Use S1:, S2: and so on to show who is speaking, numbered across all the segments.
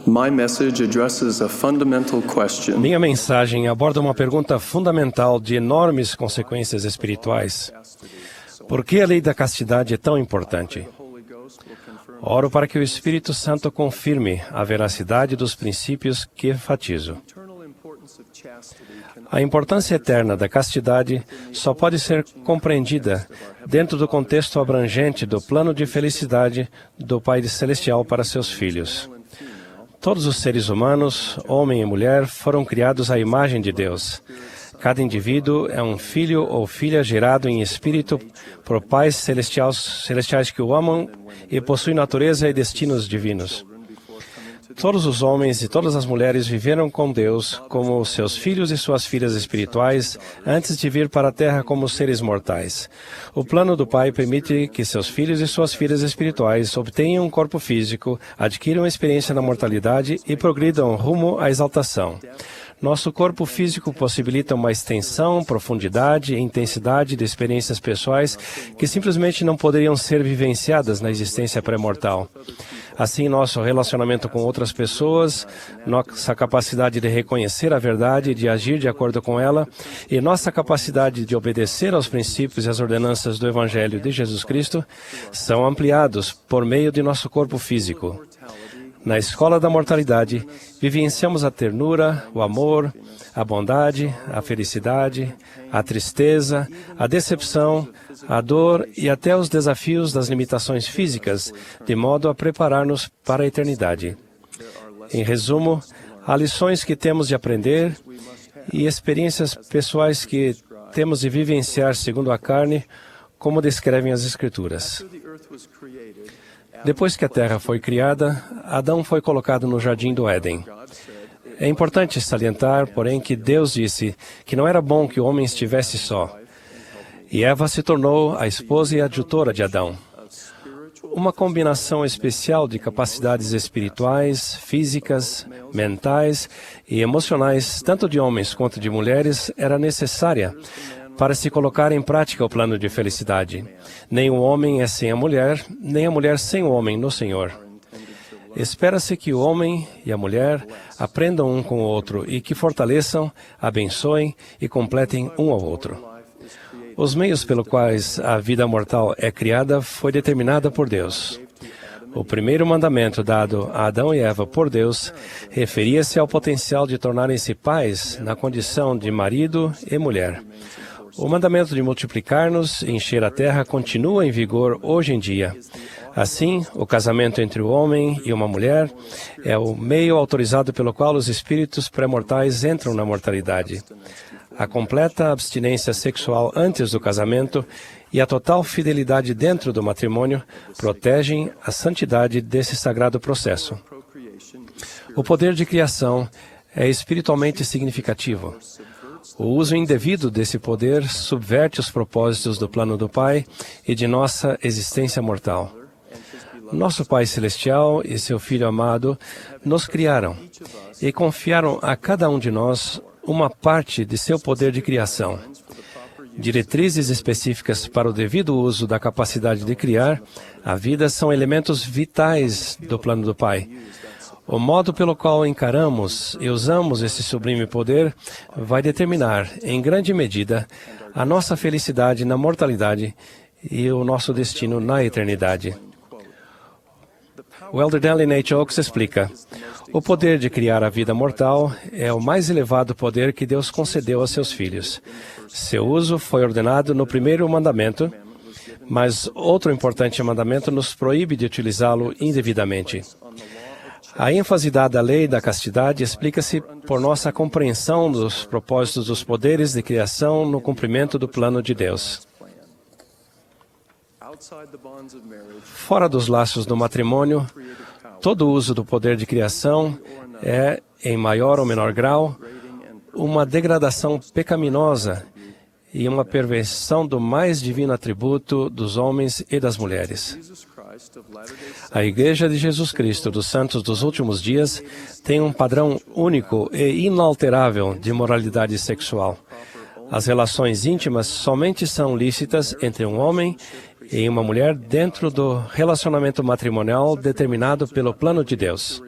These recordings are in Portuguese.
S1: My message addresses a fundamental question.
S2: Minha mensagem aborda uma pergunta fundamental de enormes consequências espirituais. Por que a lei da castidade é tão importante? Oro para que o Espírito Santo confirme a veracidade dos princípios que enfatizo. A importância eterna da castidade só pode ser compreendida dentro do contexto abrangente do plano de felicidade do Pai Celestial para seus filhos. Todos os seres humanos, homem e mulher, foram criados à imagem de Deus. Cada indivíduo é um filho ou filha gerado em espírito por pais celestiais que o amam e possuem natureza e destinos divinos. Todos os homens e todas as mulheres viveram com Deus como seus filhos e suas filhas espirituais antes de vir para a Terra como seres mortais. O plano do Pai permite que seus filhos e suas filhas espirituais obtenham um corpo físico, adquiram experiência na mortalidade e progridam rumo à exaltação. Nosso corpo físico possibilita uma extensão, profundidade e intensidade de experiências pessoais que simplesmente não poderiam ser vivenciadas na existência pré-mortal. Assim, nosso relacionamento com outras pessoas, nossa capacidade de reconhecer a verdade e de agir de acordo com ela, e nossa capacidade de obedecer aos princípios e às ordenanças do Evangelho de Jesus Cristo são ampliados por meio de nosso corpo físico. Na escola da mortalidade, vivenciamos a ternura, o amor, a bondade, a felicidade, a tristeza, a decepção, a dor e até os desafios das limitações físicas, de modo a preparar-nos para a eternidade. Em resumo, há lições que temos de aprender e experiências pessoais que temos de vivenciar segundo a carne, como descrevem as Escrituras. Depois que a Terra foi criada, Adão foi colocado no Jardim do Éden. É importante salientar, porém, que Deus disse que não era bom que o homem estivesse só. E Eva se tornou a esposa e adjutora de Adão. Uma combinação especial de capacidades espirituais, físicas, mentais e emocionais, tanto de homens quanto de mulheres, era necessária para se colocar em prática o plano de felicidade. Nem o homem é sem a mulher, nem a mulher sem o homem no Senhor. Espera-se que o homem e a mulher aprendam um com o outro e que fortaleçam, abençoem e completem um ao outro. Os meios pelos quais a vida mortal é criada foi determinada por Deus. O primeiro mandamento dado a Adão e Eva por Deus referia-se ao potencial de tornarem-se pais na condição de marido e mulher. O mandamento de multiplicar-nos e encher a terra continua em vigor hoje em dia. Assim, o casamento entre o homem e uma mulher é o meio autorizado pelo qual os espíritos pré-mortais entram na mortalidade. A completa abstinência sexual antes do casamento e a total fidelidade dentro do matrimônio protegem a santidade desse sagrado processo. O poder de criação é espiritualmente significativo. O uso indevido desse poder subverte os propósitos do plano do Pai e de nossa existência mortal. Nosso Pai Celestial e seu Filho amado nos criaram e confiaram a cada um de nós uma parte de seu poder de criação. Diretrizes específicas para o devido uso da capacidade de criar a vida são elementos vitais do plano do Pai. O modo pelo qual encaramos e usamos esse sublime poder vai determinar, em grande medida, a nossa felicidade na mortalidade e o nosso destino na eternidade. O Elder Dallin H. Oaks explica: o poder de criar a vida mortal é o mais elevado poder que Deus concedeu a seus filhos. Seu uso foi ordenado no primeiro mandamento, mas outro importante mandamento nos proíbe de utilizá-lo indevidamente. A ênfase dada à lei da castidade explica-se por nossa compreensão dos propósitos dos poderes de criação no cumprimento do plano de Deus. Fora dos laços do matrimônio, todo uso do poder de criação é, em maior ou menor grau, uma degradação pecaminosa e uma perversão do mais divino atributo dos homens e das mulheres. A Igreja de Jesus Cristo dos Santos dos Últimos Dias tem um padrão único e inalterável de moralidade sexual. As relações íntimas somente são lícitas entre um homem e uma mulher dentro do relacionamento matrimonial determinado pelo plano de Deus.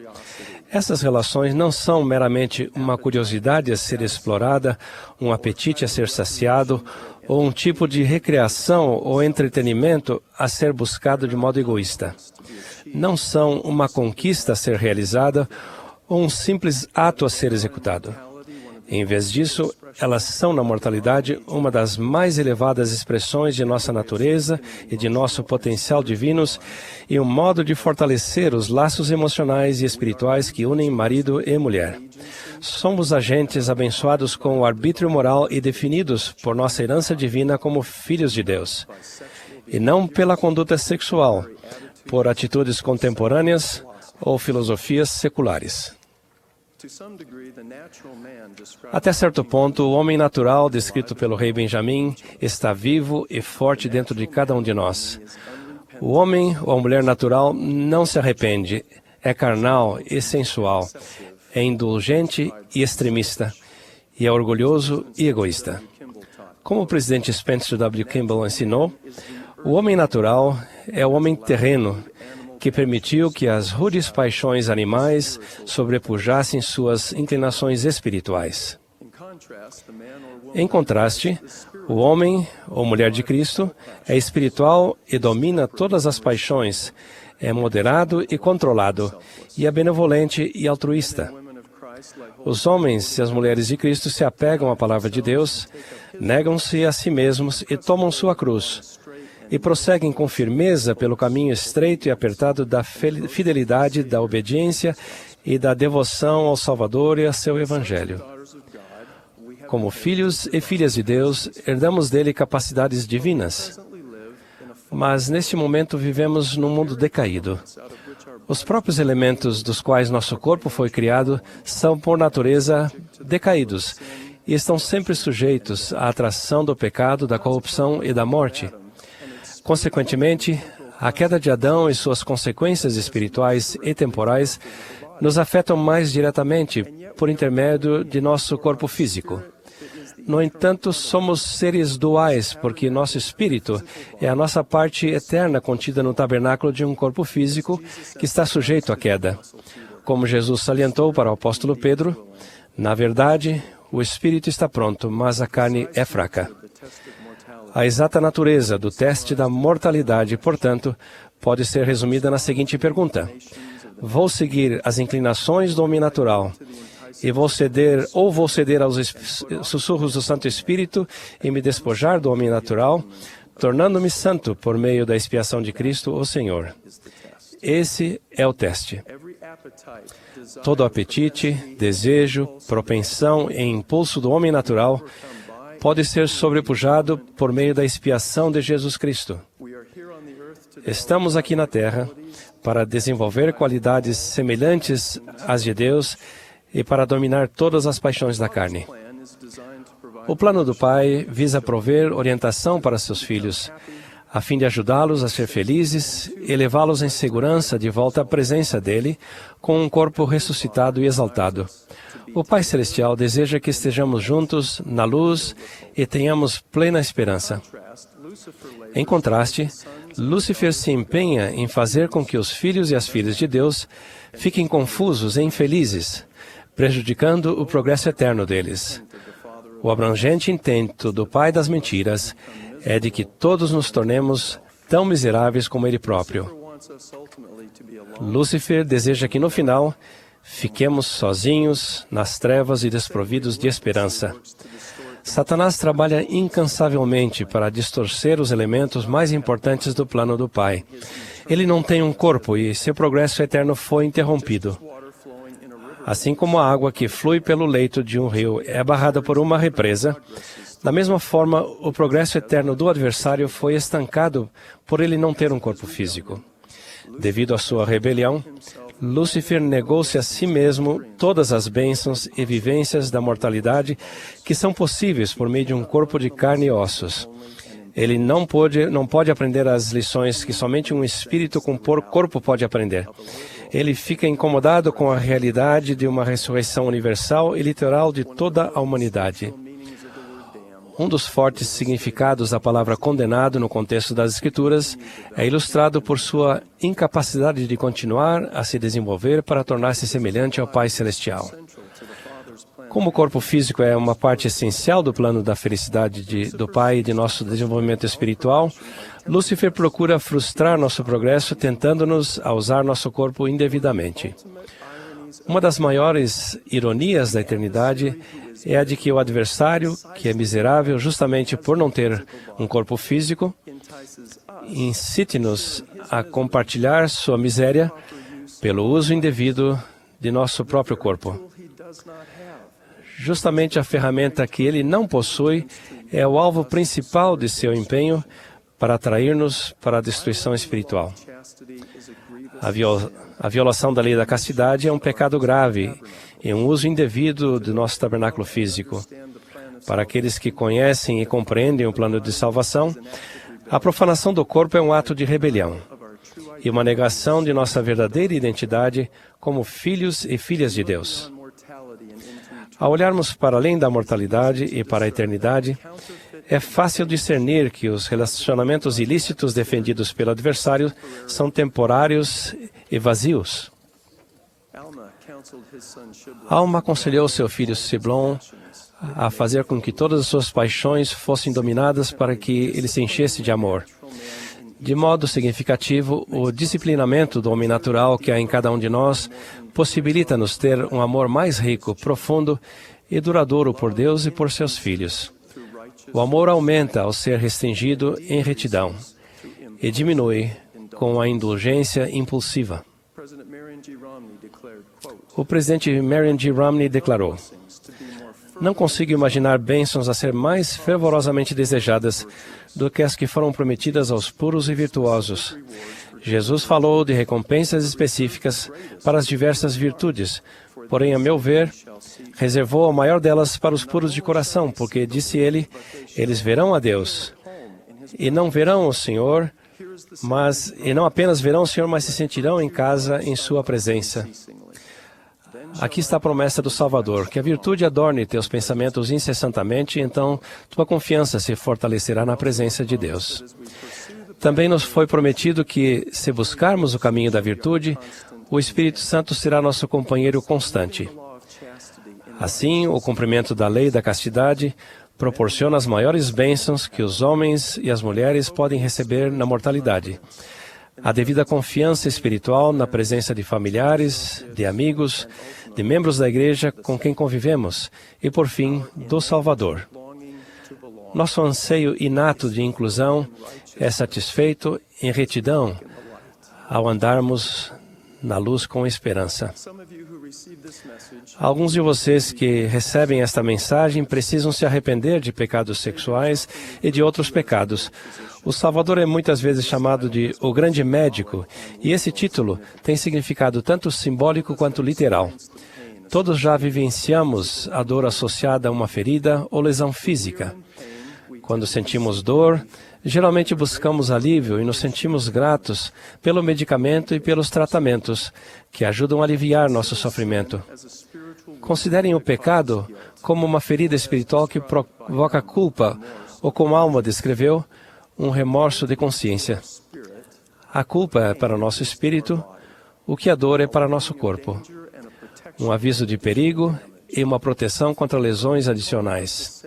S2: Essas relações não são meramente uma curiosidade a ser explorada, um apetite a ser saciado, ou um tipo de recreação ou entretenimento a ser buscado de modo egoísta. Não são uma conquista a ser realizada ou um simples ato a ser executado. Em vez disso, elas são, na mortalidade, uma das mais elevadas expressões de nossa natureza e de nosso potencial divinos e um modo de fortalecer os laços emocionais e espirituais que unem marido e mulher. Somos agentes abençoados com o arbítrio moral e definidos por nossa herança divina como filhos de Deus, e não pela conduta sexual, por atitudes contemporâneas ou filosofias seculares. Até certo ponto, o homem natural, descrito pelo rei Benjamim, está vivo e forte dentro de cada um de nós. O homem ou a mulher natural não se arrepende, é carnal e sensual, é indulgente e extremista, e é orgulhoso e egoísta. Como o presidente Spencer W. Kimball ensinou, o homem natural é o homem terreno, que permitiu que as rudes paixões animais sobrepujassem suas inclinações espirituais. Em contraste, o homem ou mulher de Cristo é espiritual e domina todas as paixões, é moderado e controlado, e é benevolente e altruísta. Os homens e as mulheres de Cristo se apegam à palavra de Deus, negam-se a si mesmos e tomam sua cruz, e prosseguem com firmeza pelo caminho estreito e apertado da fidelidade, da obediência e da devoção ao Salvador e a seu Evangelho. Como filhos e filhas de Deus, herdamos dele capacidades divinas. Mas, neste momento, vivemos num mundo decaído. Os próprios elementos dos quais nosso corpo foi criado são, por natureza, decaídos e estão sempre sujeitos à atração do pecado, da corrupção e da morte. Consequentemente, a queda de Adão e suas consequências espirituais e temporais nos afetam mais diretamente por intermédio de nosso corpo físico. No entanto, somos seres duais, porque nosso espírito é a nossa parte eterna contida no tabernáculo de um corpo físico que está sujeito à queda. Como Jesus salientou para o apóstolo Pedro, na verdade, o espírito está pronto, mas a carne é fraca. A exata natureza do teste da mortalidade, portanto, pode ser resumida na seguinte pergunta: vou seguir as inclinações do homem natural e vou ceder aos sussurros do Santo Espírito e me despojar do homem natural, tornando-me santo por meio da expiação de Cristo, o Senhor? Esse é o teste. Todo apetite, desejo, propensão e impulso do homem natural pode ser sobrepujado por meio da expiação de Jesus Cristo. Estamos aqui na Terra para desenvolver qualidades semelhantes às de Deus e para dominar todas as paixões da carne. O plano do Pai visa prover orientação para seus filhos, a fim de ajudá-los a ser felizes e levá-los em segurança de volta à presença dele, com um corpo ressuscitado e exaltado. O Pai Celestial deseja que estejamos juntos na luz e tenhamos plena esperança. Em contraste, Lúcifer se empenha em fazer com que os filhos e as filhas de Deus fiquem confusos e infelizes, prejudicando o progresso eterno deles. O abrangente intento do pai das mentiras é de que todos nos tornemos tão miseráveis como ele próprio. Lúcifer deseja que, no final, fiquemos sozinhos, nas trevas e desprovidos de esperança. Satanás trabalha incansavelmente para distorcer os elementos mais importantes do plano do Pai. Ele não tem um corpo e seu progresso eterno foi interrompido. Assim como a água que flui pelo leito de um rio é barrada por uma represa, da mesma forma, o progresso eterno do adversário foi estancado por ele não ter um corpo físico. Devido à sua rebelião, Lúcifer negou-se a si mesmo todas as bênçãos e vivências da mortalidade que são possíveis por meio de um corpo de carne e ossos. Ele não pode aprender as lições que somente um espírito com corpo pode aprender. Ele fica incomodado com a realidade de uma ressurreição universal e literal de toda a humanidade. Um dos fortes significados da palavra condenado no contexto das Escrituras é ilustrado por sua incapacidade de continuar a se desenvolver para tornar-se semelhante ao Pai Celestial. Como o corpo físico é uma parte essencial do plano da felicidade do Pai e de nosso desenvolvimento espiritual, Lúcifer procura frustrar nosso progresso tentando-nos a usar nosso corpo indevidamente. Uma das maiores ironias da eternidade é a de que o adversário, que é miserável justamente por não ter um corpo físico, incite-nos a compartilhar sua miséria pelo uso indevido de nosso próprio corpo. Justamente a ferramenta que ele não possui é o alvo principal de seu empenho para atrair-nos para a destruição espiritual. A violação da lei da castidade é um pecado grave e um uso indevido do nosso tabernáculo físico. Para aqueles que conhecem e compreendem o plano de salvação, a profanação do corpo é um ato de rebelião e uma negação de nossa verdadeira identidade como filhos e filhas de Deus. Ao olharmos para além da mortalidade e para a eternidade, é fácil discernir que os relacionamentos ilícitos defendidos pelo adversário são temporários e vazios. Alma aconselhou seu filho Siblon a fazer com que todas as suas paixões fossem dominadas para que ele se enchesse de amor. De modo significativo, o disciplinamento do homem natural que há em cada um de nós possibilita-nos ter um amor mais rico, profundo e duradouro por Deus e por seus filhos. O amor aumenta ao ser restringido em retidão e diminui com a indulgência impulsiva. O presidente Marion G. Romney declarou: "Não consigo imaginar bênçãos a ser mais fervorosamente desejadas do que as que foram prometidas aos puros e virtuosos. Jesus falou de recompensas específicas para as diversas virtudes, porém, a meu ver, reservou a maior delas para os puros de coração, porque, disse ele, eles verão a Deus. E não verão o Senhor, e não apenas verão o Senhor, mas se sentirão em casa em sua presença." Aqui está a promessa do Salvador, que a virtude adorne teus pensamentos incessantemente, e então tua confiança se fortalecerá na presença de Deus. Também nos foi prometido que, se buscarmos o caminho da virtude, o Espírito Santo será nosso companheiro constante. Assim, o cumprimento da lei da castidade proporciona as maiores bênçãos que os homens e as mulheres podem receber na mortalidade. A devida confiança espiritual na presença de familiares, de amigos, de membros da igreja com quem convivemos e, por fim, do Salvador. Nosso anseio inato de inclusão é satisfeito em retidão ao andarmos na luz com esperança. Alguns de vocês que recebem esta mensagem precisam se arrepender de pecados sexuais e de outros pecados. O Salvador é muitas vezes chamado de o Grande Médico, e esse título tem significado tanto simbólico quanto literal. Todos já vivenciamos a dor associada a uma ferida ou lesão física. Quando sentimos dor, geralmente buscamos alívio e nos sentimos gratos pelo medicamento e pelos tratamentos que ajudam a aliviar nosso sofrimento. Considerem o pecado como uma ferida espiritual que provoca culpa, ou como Alma descreveu, um remorso de consciência. A culpa é para nosso espírito, o que a dor é para nosso corpo. Um aviso de perigo e uma proteção contra lesões adicionais.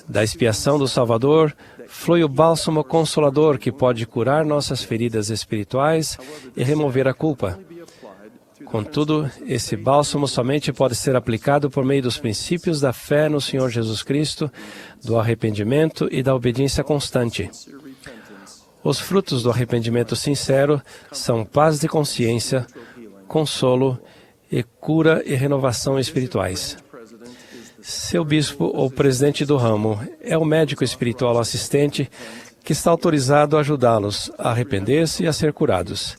S2: Da expiação do Salvador flui o bálsamo consolador que pode curar nossas feridas espirituais e remover a culpa. Contudo, esse bálsamo somente pode ser aplicado por meio dos princípios da fé no Senhor Jesus Cristo, do arrependimento e da obediência constante. Os frutos do arrependimento sincero são paz de consciência, consolo e cura e renovação espirituais. Seu bispo ou presidente do ramo é o médico espiritual assistente que está autorizado a ajudá-los a arrepender-se e a ser curados.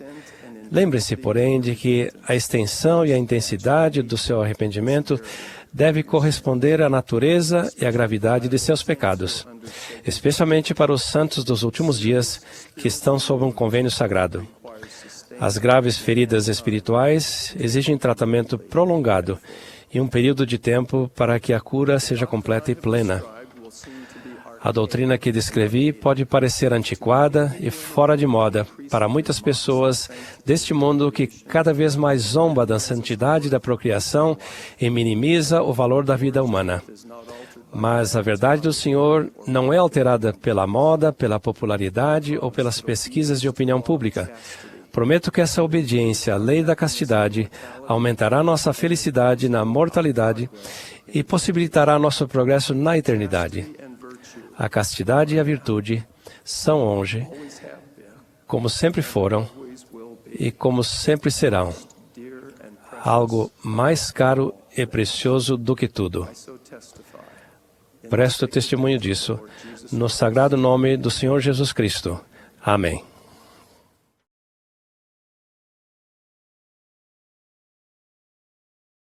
S2: Lembre-se, porém, de que a extensão e a intensidade do seu arrependimento deve corresponder à natureza e à gravidade de seus pecados, especialmente para os santos dos últimos dias que estão sob um convênio sagrado. As graves feridas espirituais exigem tratamento prolongado e um período de tempo para que a cura seja completa e plena. A doutrina que descrevi pode parecer antiquada e fora de moda para muitas pessoas deste mundo que cada vez mais zomba da santidade da procriação e minimiza o valor da vida humana. Mas a verdade do Senhor não é alterada pela moda, pela popularidade ou pelas pesquisas de opinião pública. Prometo que essa obediência à lei da castidade aumentará nossa felicidade na mortalidade e possibilitará nosso progresso na eternidade. A castidade e a virtude são hoje, como sempre foram e como sempre serão, algo mais caro e precioso do que tudo. Presto testemunho disso, no sagrado nome do Senhor Jesus Cristo. Amém.